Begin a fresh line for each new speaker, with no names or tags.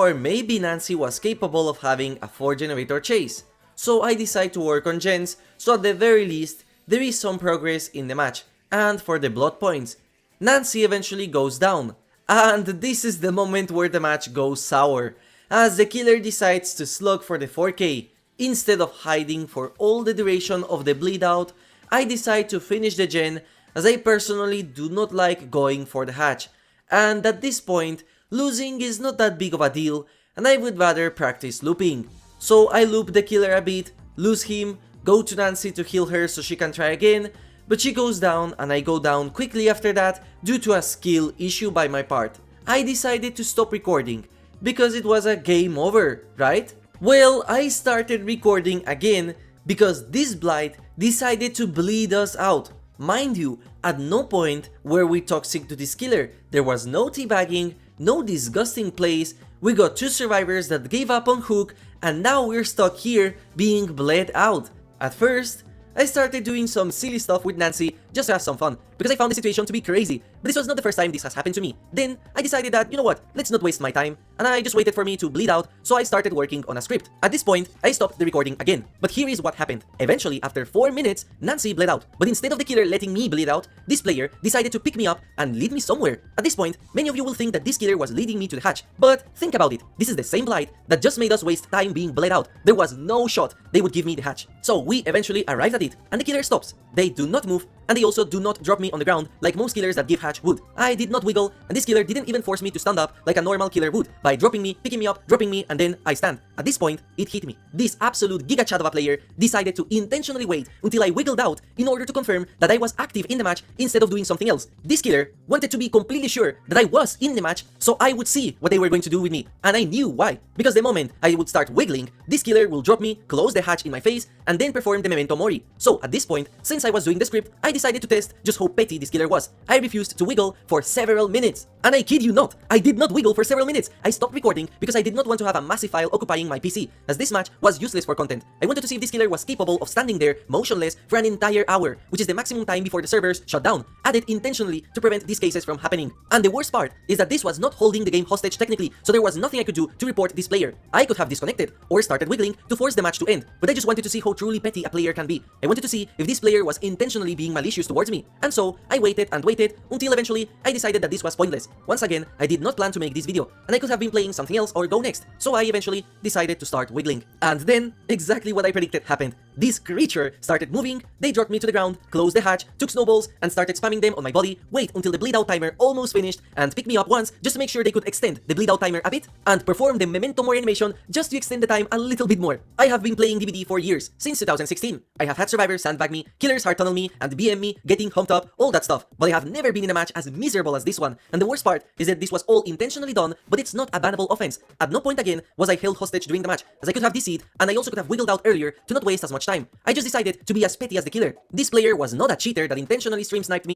or maybe Nancy was capable of having a 4-generator chase. So I decide to work on gens, so at the very least, there is some progress in the match. And for the blood points, Nancy eventually goes down. And this is the moment where the match goes sour, as the killer decides to slug for the 4k. Instead of hiding for all the duration of the bleed out, I decide to finish the gen, as I personally do not like going for the hatch. And at this point, losing is not that big of a deal, and I would rather practice looping. So I loop the killer a bit, lose him, go to Nancy to heal her so she can try again, but she goes down and I go down quickly after that due to a skill issue by my part. I decided to stop recording, because it was a game over, right? Well, I started recording again because this blight decided to bleed us out. Mind you, at no point were we toxic to this killer. There was no teabagging, no disgusting plays. We got 2 survivors that gave up on hook, and now we're stuck here being bled out. At first, I started doing some silly stuff with Nancy just to have some fun, because I found the situation to be crazy, but this was not the first time this has happened to me. Then, I decided that, you know what, let's not waste my time, and I just waited for me to bleed out, so I started working on a script. At this point, I stopped the recording again, but here is what happened. Eventually, after 4 minutes, Nancy bled out, but instead of the killer letting me bleed out, this player decided to pick me up and lead me somewhere. At this point, many of you will think that this killer was leading me to the hatch, but think about it, this is the same blight that just made us waste time being bled out. There was no shot they would give me the hatch. So we eventually arrived at it, and the killer stops. They do not move, and they also do not drop me on the ground like most killers that give hatch would. I did not wiggle, and this killer didn't even force me to stand up like a normal killer would, by dropping me, picking me up, dropping me, and then I stand. At this point, it hit me. This absolute giga chat of a player decided to intentionally wait until I wiggled out in order to confirm that I was active in the match instead of doing something else. This killer wanted to be completely sure that I was in the match so I would see what they were going to do with me, and I knew why. Because the moment I would start wiggling, this killer will drop me, close the hatch in my face, and then perform the memento mori. So at this point, since I was doing the script, I decided to test just how petty this killer was. I refused to wiggle for several minutes. And I kid you not, I did not wiggle for several minutes. I stopped recording because I did not want to have a massive file occupying my PC, as this match was useless for content. I wanted to see if this killer was capable of standing there motionless for an entire hour, which is the maximum time before the servers shut down, added intentionally to prevent these cases from happening. And the worst part is that this was not holding the game hostage technically, so there was nothing I could do to report this player. I could have disconnected or started wiggling to force the match to end, but I just wanted to see how truly petty a player can be. I wanted to see if this player was intentionally being malicious towards me, and so I waited and waited until eventually I decided that this was pointless. Once again, I did not plan to make this video, and I could have been playing something else or go next, so I eventually decided to start wiggling. And then, exactly what I predicted happened. This creature started moving, they dropped me to the ground, closed the hatch, took snowballs, and started spamming them on my body, wait until the bleed out timer almost finished, and pick me up once just to make sure they could extend the bleed out timer a bit, and perform the memento mori animation just to extend the time a little bit more. I have been playing DBD for years, since 2016. I have had survivors sandbag me, killers hard tunnel me, and BM me, getting humped up, all that stuff, but I have never been in a match as miserable as this one, and the worst part is that this was all intentionally done, but it's not a bannable offense. At no point again was I held hostage during the match, as I could have DC'd, and I also could have wiggled out earlier to not waste as much time. I just decided to be as petty as the killer. This player was not a cheater that intentionally stream sniped me,